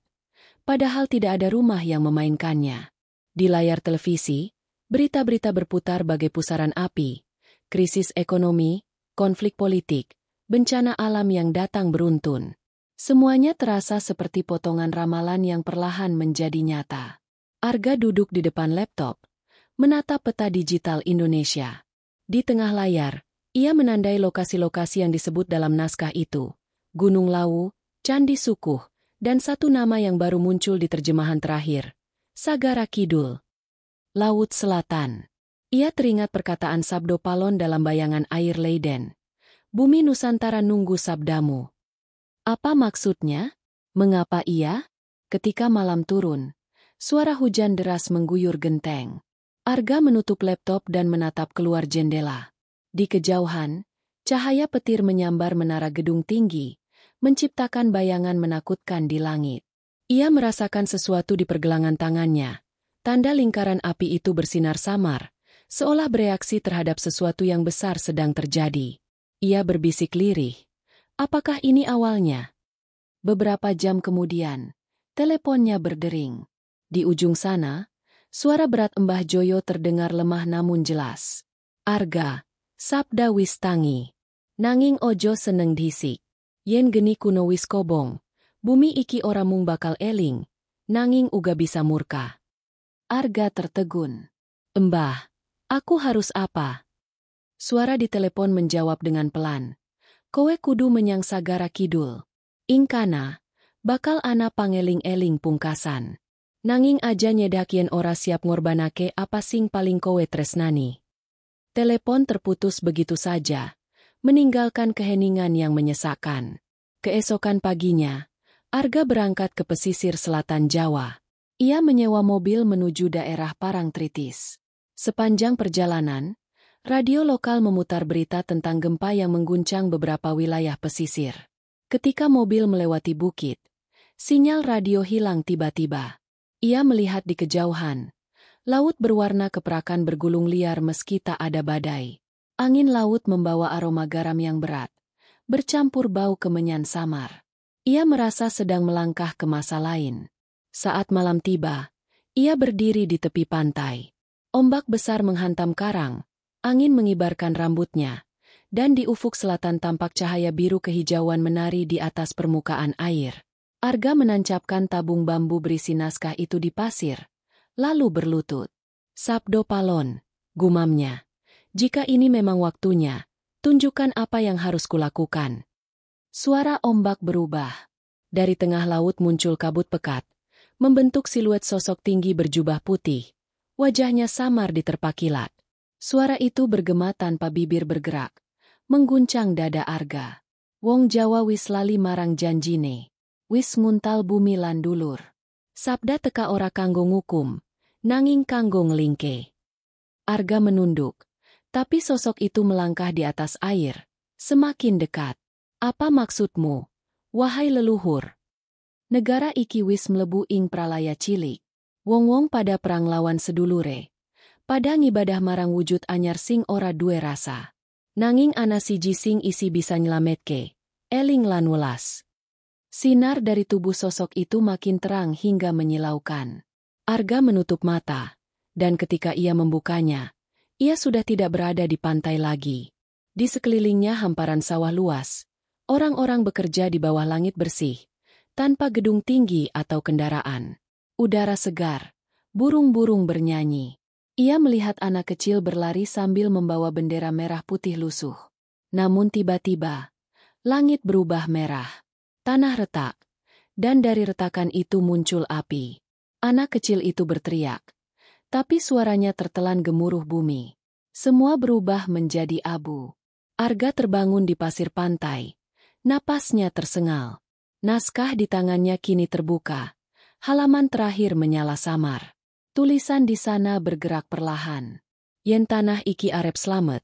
padahal tidak ada rumah yang memainkannya. Di layar televisi, berita-berita berputar bagai pusaran api, krisis ekonomi, konflik politik, bencana alam yang datang beruntun. Semuanya terasa seperti potongan ramalan yang perlahan menjadi nyata. Arga duduk di depan laptop, menatap peta digital Indonesia. Di tengah layar, ia menandai lokasi-lokasi yang disebut dalam naskah itu. Gunung Lawu, Candi Sukuh, dan satu nama yang baru muncul di terjemahan terakhir, Sagara Kidul. Laut Selatan. Ia teringat perkataan Sabdo Palon dalam bayangan air Leiden. Bumi Nusantara nunggu sabdamu. Apa maksudnya? Mengapa ia? Ketika malam turun, suara hujan deras mengguyur genteng. Arga menutup laptop dan menatap keluar jendela. Di kejauhan, cahaya petir menyambar menara gedung tinggi, menciptakan bayangan menakutkan di langit. Ia merasakan sesuatu di pergelangan tangannya. Tanda lingkaran api itu bersinar samar, seolah bereaksi terhadap sesuatu yang besar sedang terjadi. Ia berbisik lirih. Apakah ini awalnya? Beberapa jam kemudian, teleponnya berdering. Di ujung sana, suara berat Mbah Joyo terdengar lemah namun jelas. Arga, sabda wis tangi. Nanging ojo seneng dhisik. Yen geni kuno wis kobong, bumi iki ora mung bakal eling, nanging uga bisa murka. Arga tertegun. Mbah, aku harus apa? Suara di telepon menjawab dengan pelan. Kowe kudu menyang Sagara Kidul. Ingkana, bakal ana pangeling-eling pungkasan. Nanging aja nyedak yen ora siap ngorbanake apa sing paling kowe tresnani. Telepon terputus begitu saja, meninggalkan keheningan yang menyesakkan. Keesokan paginya, Arga berangkat ke pesisir selatan Jawa. Ia menyewa mobil menuju daerah Parangtritis. Sepanjang perjalanan, radio lokal memutar berita tentang gempa yang mengguncang beberapa wilayah pesisir. Ketika mobil melewati bukit, sinyal radio hilang tiba-tiba. Ia melihat di kejauhan. Laut berwarna keperakan bergulung liar meski tak ada badai. Angin laut membawa aroma garam yang berat, bercampur bau kemenyan samar. Ia merasa sedang melangkah ke masa lain. Saat malam tiba, ia berdiri di tepi pantai. Ombak besar menghantam karang, angin mengibarkan rambutnya, dan di ufuk selatan tampak cahaya biru kehijauan menari di atas permukaan air. Arga menancapkan tabung bambu berisi naskah itu di pasir, lalu berlutut. Sabdo Palon, gumamnya. Jika ini memang waktunya, tunjukkan apa yang harus kulakukan. Suara ombak berubah. Dari tengah laut muncul kabut pekat, membentuk siluet sosok tinggi berjubah putih. Wajahnya samar diterpa kilat. Suara itu bergema tanpa bibir bergerak, mengguncang dada Arga. Wong Jawa wis lali marang janjine. Wis nguntal bumi lan dulur. Sabda teka ora kanggo ngukum, nanging kanggo nglingke. Arga menunduk, tapi sosok itu melangkah di atas air, semakin dekat. Apa maksudmu, wahai leluhur? Negara iki wis mlebu ing pralaya cilik. Wong-wong pada perang lawan sedulure. Pada ngibadah marang wujud anyar sing ora duwe rasa. Nanging ana siji sing isi bisa nyelametke, eling lan welas. Sinar dari tubuh sosok itu makin terang hingga menyilaukan. Arga menutup mata, dan ketika ia membukanya, ia sudah tidak berada di pantai lagi. Di sekelilingnya hamparan sawah luas. Orang-orang bekerja di bawah langit bersih, tanpa gedung tinggi atau kendaraan. Udara segar, burung-burung bernyanyi. Ia melihat anak kecil berlari sambil membawa bendera merah putih lusuh. Namun tiba-tiba, langit berubah merah. Tanah retak, dan dari retakan itu muncul api. Anak kecil itu berteriak, tapi suaranya tertelan gemuruh bumi. Semua berubah menjadi abu. Arga terbangun di pasir pantai. Napasnya tersengal. Naskah di tangannya kini terbuka. Halaman terakhir menyala samar. Tulisan di sana bergerak perlahan. Yen tanah iki arep slamet,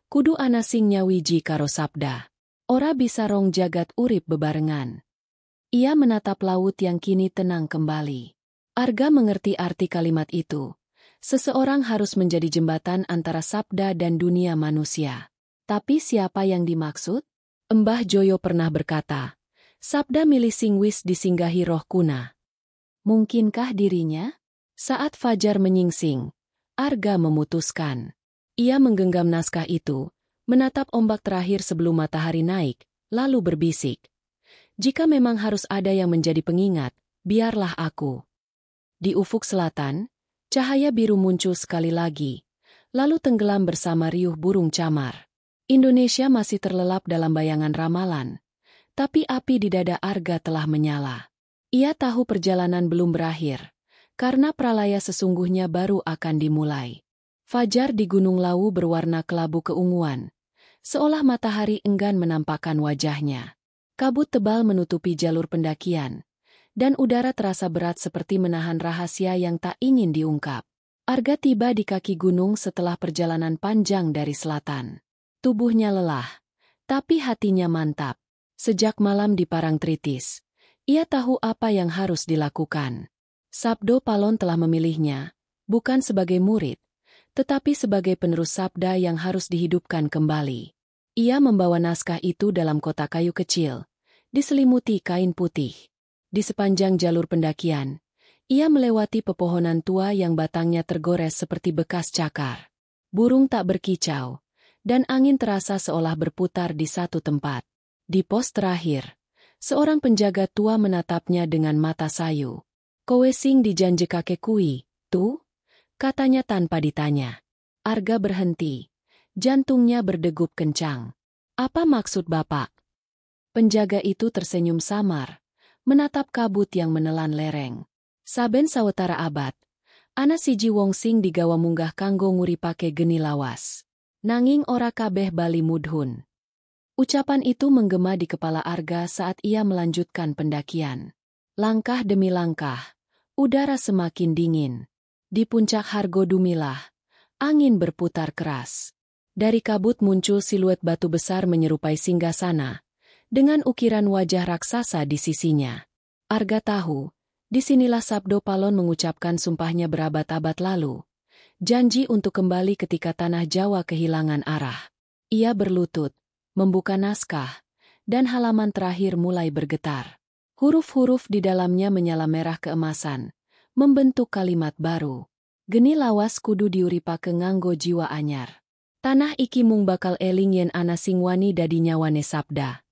kudu ana sing nyawiji karo sabda. Ora bisa rong jagat urip bebarengan. Ia menatap laut yang kini tenang kembali. Arga mengerti arti kalimat itu. Seseorang harus menjadi jembatan antara sabda dan dunia manusia. Tapi siapa yang dimaksud? Mbah Joyo pernah berkata, sabda milih sing wis disinggahi roh kuna. Mungkinkah dirinya? Saat fajar menyingsing, Arga memutuskan. Ia menggenggam naskah itu, menatap ombak terakhir sebelum matahari naik, lalu berbisik. Jika memang harus ada yang menjadi pengingat, biarlah aku. Di ufuk selatan, cahaya biru muncul sekali lagi, lalu tenggelam bersama riuh burung camar. Indonesia masih terlelap dalam bayangan ramalan, tapi api di dada Arga telah menyala. Ia tahu perjalanan belum berakhir, karena pralaya sesungguhnya baru akan dimulai. Fajar di Gunung Lawu berwarna kelabu keunguan, seolah matahari enggan menampakkan wajahnya. Kabut tebal menutupi jalur pendakian, dan udara terasa berat seperti menahan rahasia yang tak ingin diungkap. Arga tiba di kaki gunung setelah perjalanan panjang dari selatan. Tubuhnya lelah, tapi hatinya mantap. Sejak malam di Parangtritis, ia tahu apa yang harus dilakukan. Sabdo Palon telah memilihnya, bukan sebagai murid, tetapi sebagai penerus sabda yang harus dihidupkan kembali. Ia membawa naskah itu dalam kotak kayu kecil, diselimuti kain putih. Di sepanjang jalur pendakian, ia melewati pepohonan tua yang batangnya tergores seperti bekas cakar. Burung tak berkicau, dan angin terasa seolah berputar di satu tempat. Di pos terakhir, seorang penjaga tua menatapnya dengan mata sayu. "Kowe sing dijanji kakek kui, tuh?" katanya tanpa ditanya. Arga berhenti. Jantungnya berdegup kencang. "Apa maksud Bapak?" Penjaga itu tersenyum samar, menatap kabut yang menelan lereng. "Saben sawetara abad, ana siji wong sing digawa munggah kanggo nguripake geni lawas. Nanging ora kabeh bali mudhun." Ucapan itu menggema di kepala Arga saat ia melanjutkan pendakian. Langkah demi langkah, udara semakin dingin. Di puncak Hargo Dumilah, angin berputar keras. Dari kabut muncul siluet batu besar menyerupai singgasana, dengan ukiran wajah raksasa di sisinya. Arga tahu, disinilah Sabdo Palon mengucapkan sumpahnya berabad-abad lalu. Janji untuk kembali ketika tanah Jawa kehilangan arah. Ia berlutut, membuka naskah, dan halaman terakhir mulai bergetar. Huruf-huruf di dalamnya menyala merah keemasan, membentuk kalimat baru. "Geni lawas kudu diuripake nganggo jiwa anyar. Tanah iki mung bakal eling yen ana sing wani dadi nyawane sabda."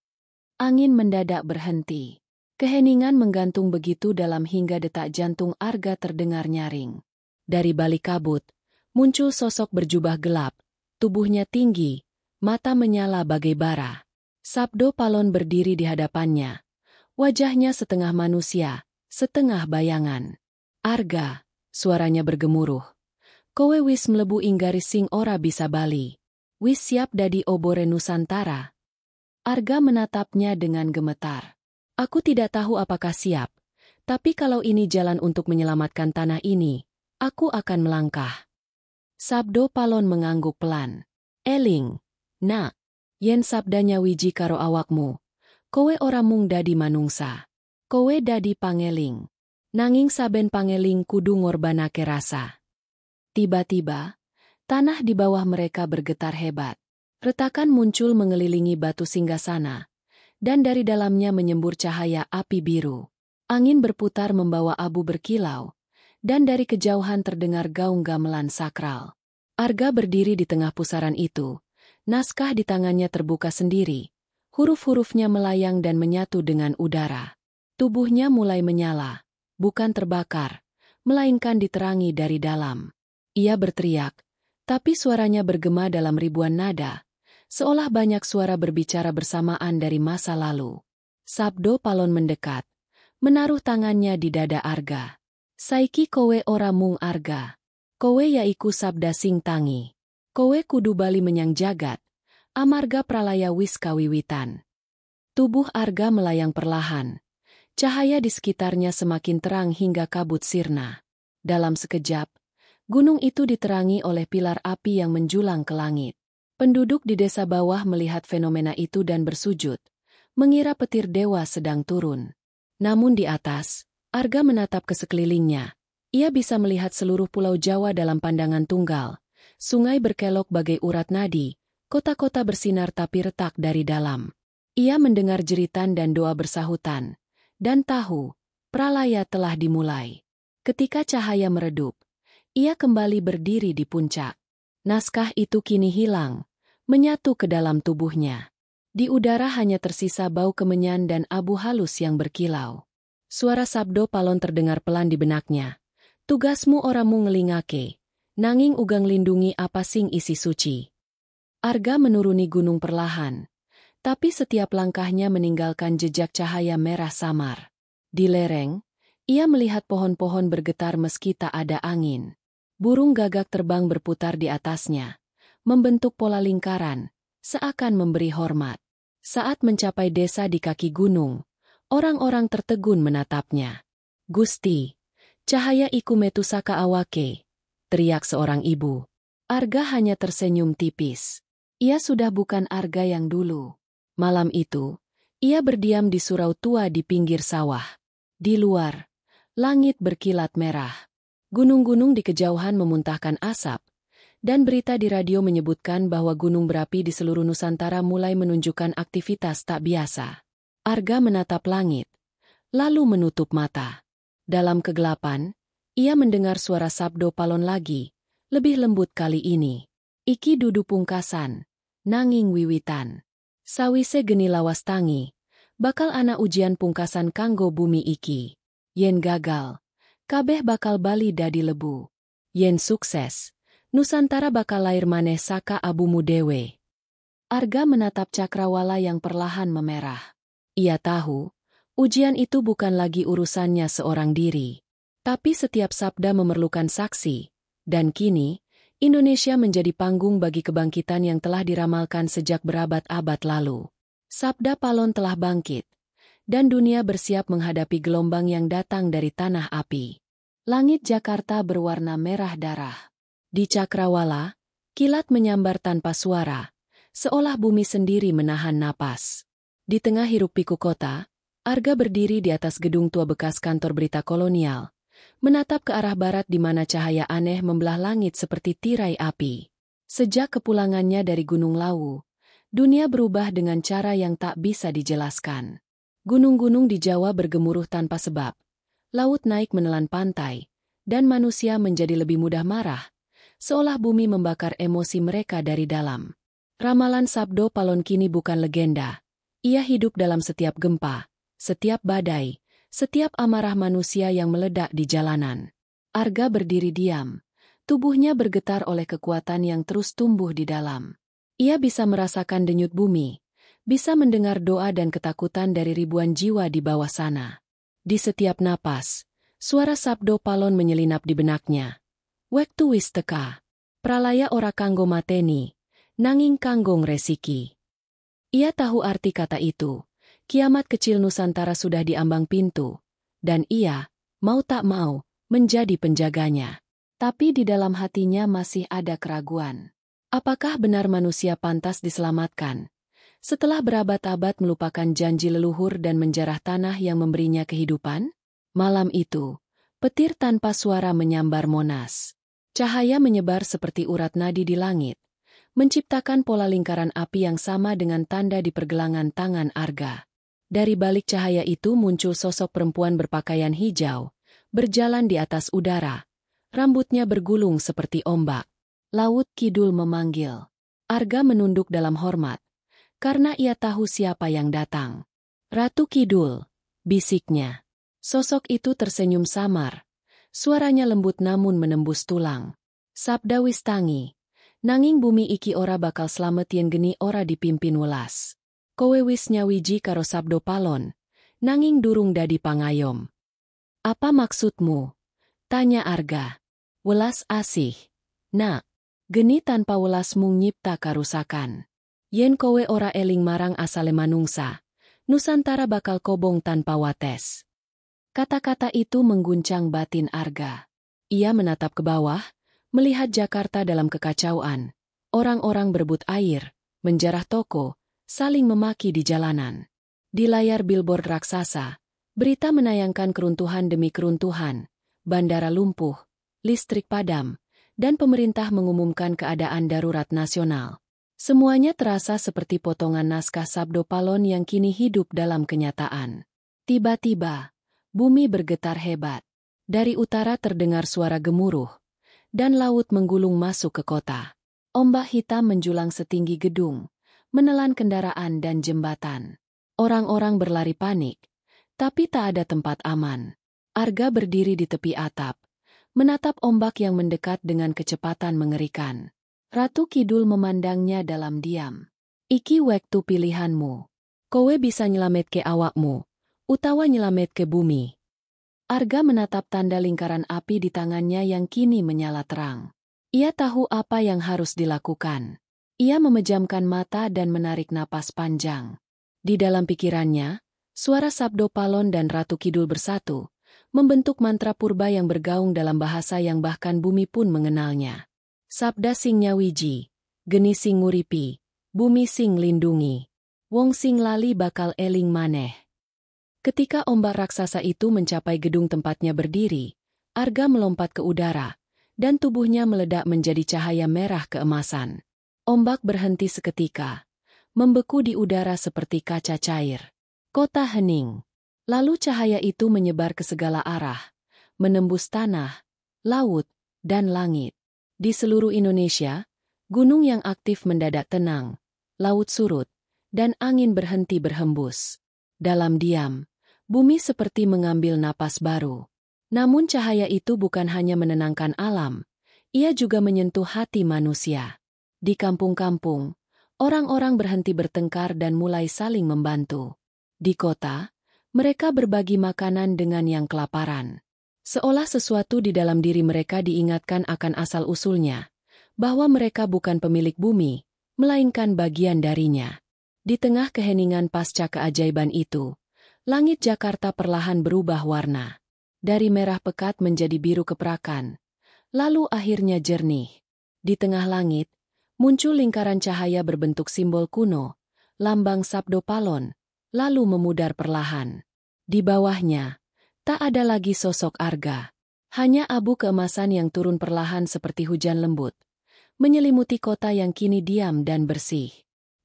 Angin mendadak berhenti. Keheningan menggantung begitu dalam hingga detak jantung Arga terdengar nyaring. Dari balik kabut, muncul sosok berjubah gelap, tubuhnya tinggi, mata menyala bagai bara. Sabdo Palon berdiri di hadapannya. Wajahnya setengah manusia, setengah bayangan. "Arga," suaranya bergemuruh. "Kowe wis mlebu ing garis sing ora bisa bali. Wis siap dadi obore Nusantara." Arga menatapnya dengan gemetar. "Aku tidak tahu apakah siap, tapi kalau ini jalan untuk menyelamatkan tanah ini, aku akan melangkah." Sabdo Palon mengangguk pelan. "Eling, nak, yen sabdanya wiji karo awakmu, kowe ora mung dadi manungsa. Kowe dadi pangeling. Nanging saben pangeling kudu ngorbanake rasa." Tiba-tiba, tanah di bawah mereka bergetar hebat. Retakan muncul mengelilingi batu singgasana, dan dari dalamnya menyembur cahaya api biru. Angin berputar membawa abu berkilau, dan dari kejauhan terdengar gaung gamelan sakral. Arga berdiri di tengah pusaran itu. Naskah di tangannya terbuka sendiri. Huruf-hurufnya melayang dan menyatu dengan udara. Tubuhnya mulai menyala, bukan terbakar, melainkan diterangi dari dalam. Ia berteriak, tapi suaranya bergema dalam ribuan nada, seolah banyak suara berbicara bersamaan dari masa lalu. Sabdo Palon mendekat, menaruh tangannya di dada Arga. "Saiki kowe ora mung Arga. Kowe yaiku sabda sing tangi. Kowe kudu bali menyang jagat, amarga pralaya wis kawiwitan." Tubuh Arga melayang perlahan. Cahaya di sekitarnya semakin terang hingga kabut sirna. Dalam sekejap, gunung itu diterangi oleh pilar api yang menjulang ke langit. Penduduk di desa bawah melihat fenomena itu dan bersujud, mengira petir dewa sedang turun. Namun di atas, Arga menatap ke sekelilingnya. Ia bisa melihat seluruh pulau Jawa dalam pandangan tunggal. Sungai berkelok bagai urat nadi, kota-kota bersinar tapi retak dari dalam. Ia mendengar jeritan dan doa bersahutan, dan tahu, pralaya telah dimulai. Ketika cahaya meredup, ia kembali berdiri di puncak. Naskah itu kini hilang, menyatu ke dalam tubuhnya. Di udara hanya tersisa bau kemenyan dan abu halus yang berkilau. Suara Sabdo Palon terdengar pelan di benaknya. Tugasmu oramu ngelingake, nanging ugang lindungi apa sing isi suci. Arga menuruni gunung perlahan, tapi setiap langkahnya meninggalkan jejak cahaya merah samar. Di lereng, ia melihat pohon-pohon bergetar meski tak ada angin. Burung gagak terbang berputar di atasnya, membentuk pola lingkaran, seakan memberi hormat. Saat mencapai desa di kaki gunung, orang-orang tertegun menatapnya. "Gusti, cahaya iku metusaka awake," teriak seorang ibu. Arga hanya tersenyum tipis. Ia sudah bukan Arga yang dulu. Malam itu, ia berdiam di surau tua di pinggir sawah. Di luar, langit berkilat merah. Gunung-gunung di kejauhan memuntahkan asap, dan berita di radio menyebutkan bahwa gunung berapi di seluruh Nusantara mulai menunjukkan aktivitas tak biasa. Arga menatap langit, lalu menutup mata. Dalam kegelapan, ia mendengar suara Sabdo Palon lagi, lebih lembut kali ini. "Iki dudu pungkasan, nanging wiwitan. Sawise geni lawas tangi, bakal ana ujian pungkasan kanggo bumi iki. Yen gagal, kabeh bakal bali dadi lebu. Yen sukses, Nusantara bakal lair maneh saka abumu dewe." Arga menatap cakrawala yang perlahan memerah. Ia tahu, ujian itu bukan lagi urusannya seorang diri. Tapi setiap sabda memerlukan saksi, dan kini, Indonesia menjadi panggung bagi kebangkitan yang telah diramalkan sejak berabad-abad lalu. Sabda Palon telah bangkit, dan dunia bersiap menghadapi gelombang yang datang dari tanah api. Langit Jakarta berwarna merah darah. Di cakrawala, kilat menyambar tanpa suara, seolah bumi sendiri menahan napas. Di tengah hiruk-pikuk kota, Arga berdiri di atas gedung tua bekas kantor berita kolonial, menatap ke arah barat di mana cahaya aneh membelah langit seperti tirai api. Sejak kepulangannya dari Gunung Lawu, dunia berubah dengan cara yang tak bisa dijelaskan. Gunung-gunung di Jawa bergemuruh tanpa sebab, laut naik menelan pantai, dan manusia menjadi lebih mudah marah, seolah bumi membakar emosi mereka dari dalam. Ramalan Sabdo Palon kini bukan legenda. Ia hidup dalam setiap gempa, setiap badai, setiap amarah manusia yang meledak di jalanan. Arga berdiri diam. Tubuhnya bergetar oleh kekuatan yang terus tumbuh di dalam. Ia bisa merasakan denyut bumi, bisa mendengar doa dan ketakutan dari ribuan jiwa di bawah sana. Di setiap napas, suara Sabdo Palon menyelinap di benaknya. "Wektu wis teka. Pralaya ora kanggo mateni, nanging kanggo ngresiki." Ia tahu arti kata itu. Kiamat kecil Nusantara sudah diambang pintu, dan ia, mau tak mau, menjadi penjaganya. Tapi di dalam hatinya masih ada keraguan. Apakah benar manusia pantas diselamatkan? Setelah berabad-abad melupakan janji leluhur dan menjarah tanah yang memberinya kehidupan? Malam itu, petir tanpa suara menyambar Monas. Cahaya menyebar seperti urat nadi di langit, menciptakan pola lingkaran api yang sama dengan tanda di pergelangan tangan Arga. Dari balik cahaya itu muncul sosok perempuan berpakaian hijau, berjalan di atas udara. Rambutnya bergulung seperti ombak. Laut Kidul memanggil. Arga menunduk dalam hormat, karena ia tahu siapa yang datang. "Ratu Kidul," bisiknya. Sosok itu tersenyum samar. Suaranya lembut namun menembus tulang. "Sabda wis tangi. Nanging bumi iki ora bakal slamet yen geni ora dipimpin welas. Kowe wis nyawiji karo Sabdo Palon, nanging durung dadi pangayom." "Apa maksudmu?" tanya Arga. "Welas asih, nak. Geni tanpa welas mung nyipta karusakan. Yen kowe ora eling marang asale manungsa, Nusantara bakal kobong tanpa wates." Kata-kata itu mengguncang batin Arga. Ia menatap ke bawah, melihat Jakarta dalam kekacauan. Orang-orang berebut air, menjarah toko, saling memaki di jalanan. Di layar billboard raksasa, berita menayangkan keruntuhan demi keruntuhan, bandara lumpuh, listrik padam, dan pemerintah mengumumkan keadaan darurat nasional. Semuanya terasa seperti potongan naskah Sabdo Palon yang kini hidup dalam kenyataan. Tiba-tiba, bumi bergetar hebat. Dari utara terdengar suara gemuruh, dan laut menggulung masuk ke kota. Ombak hitam menjulang setinggi gedung, menelan kendaraan dan jembatan. Orang-orang berlari panik, tapi tak ada tempat aman. Arga berdiri di tepi atap, menatap ombak yang mendekat dengan kecepatan mengerikan. Ratu Kidul memandangnya dalam diam. Iki wektu pilihanmu. Kowe bisa nyelametke awakmu, utawa nyelametke bumi. Arga menatap tanda lingkaran api di tangannya yang kini menyala terang. Ia tahu apa yang harus dilakukan. Ia memejamkan mata dan menarik napas panjang. Di dalam pikirannya, suara Sabdo Palon dan Ratu Kidul bersatu, membentuk mantra purba yang bergaung dalam bahasa yang bahkan bumi pun mengenalnya. Sabda sing nyawiji, geni sing nguripi, bumi sing lindungi, wong sing lali bakal eling maneh. Ketika ombak raksasa itu mencapai gedung tempatnya berdiri, Arga melompat ke udara, dan tubuhnya meledak menjadi cahaya merah keemasan. Ombak berhenti seketika, membeku di udara seperti kaca cair. Kota hening. Lalu cahaya itu menyebar ke segala arah, menembus tanah, laut, dan langit. Di seluruh Indonesia, gunung yang aktif mendadak tenang, laut surut, dan angin berhenti berhembus. Dalam diam, bumi seperti mengambil napas baru. Namun cahaya itu bukan hanya menenangkan alam, ia juga menyentuh hati manusia. Di kampung-kampung, orang-orang berhenti bertengkar dan mulai saling membantu. Di kota, mereka berbagi makanan dengan yang kelaparan. Seolah sesuatu di dalam diri mereka diingatkan akan asal-usulnya, bahwa mereka bukan pemilik bumi, melainkan bagian darinya. Di tengah keheningan pasca keajaiban itu, langit Jakarta perlahan berubah warna. Dari merah pekat menjadi biru keperakan, lalu akhirnya jernih. Di tengah langit, muncul lingkaran cahaya berbentuk simbol kuno, lambang Sabdo Palon, lalu memudar perlahan. Di bawahnya, tak ada lagi sosok Arga. Hanya abu keemasan yang turun perlahan seperti hujan lembut, menyelimuti kota yang kini diam dan bersih.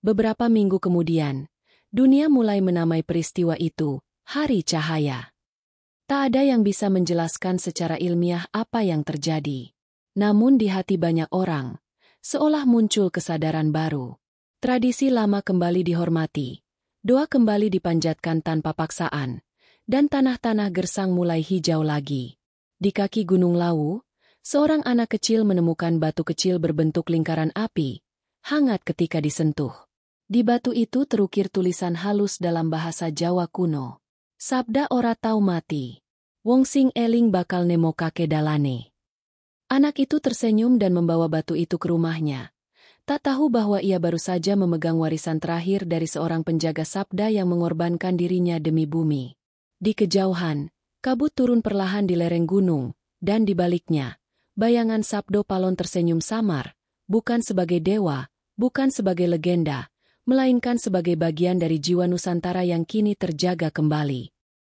Beberapa minggu kemudian, dunia mulai menamai peristiwa itu, Hari Cahaya. Tak ada yang bisa menjelaskan secara ilmiah apa yang terjadi. Namun di hati banyak orang, seolah muncul kesadaran baru. Tradisi lama kembali dihormati, doa kembali dipanjatkan tanpa paksaan, dan tanah-tanah gersang mulai hijau lagi. Di kaki Gunung Lawu, seorang anak kecil menemukan batu kecil berbentuk lingkaran api, hangat ketika disentuh. Di batu itu terukir tulisan halus dalam bahasa Jawa kuno. Sabda ora tau mati. Wong sing eling bakal nemokake dalane. Anak itu tersenyum dan membawa batu itu ke rumahnya. Tak tahu bahwa ia baru saja memegang warisan terakhir dari seorang penjaga sabda yang mengorbankan dirinya demi bumi. Di kejauhan, kabut turun perlahan di lereng gunung, dan di baliknya, bayangan Sabdo Palon tersenyum samar, bukan sebagai dewa, bukan sebagai legenda, melainkan sebagai bagian dari jiwa Nusantara yang kini terjaga kembali.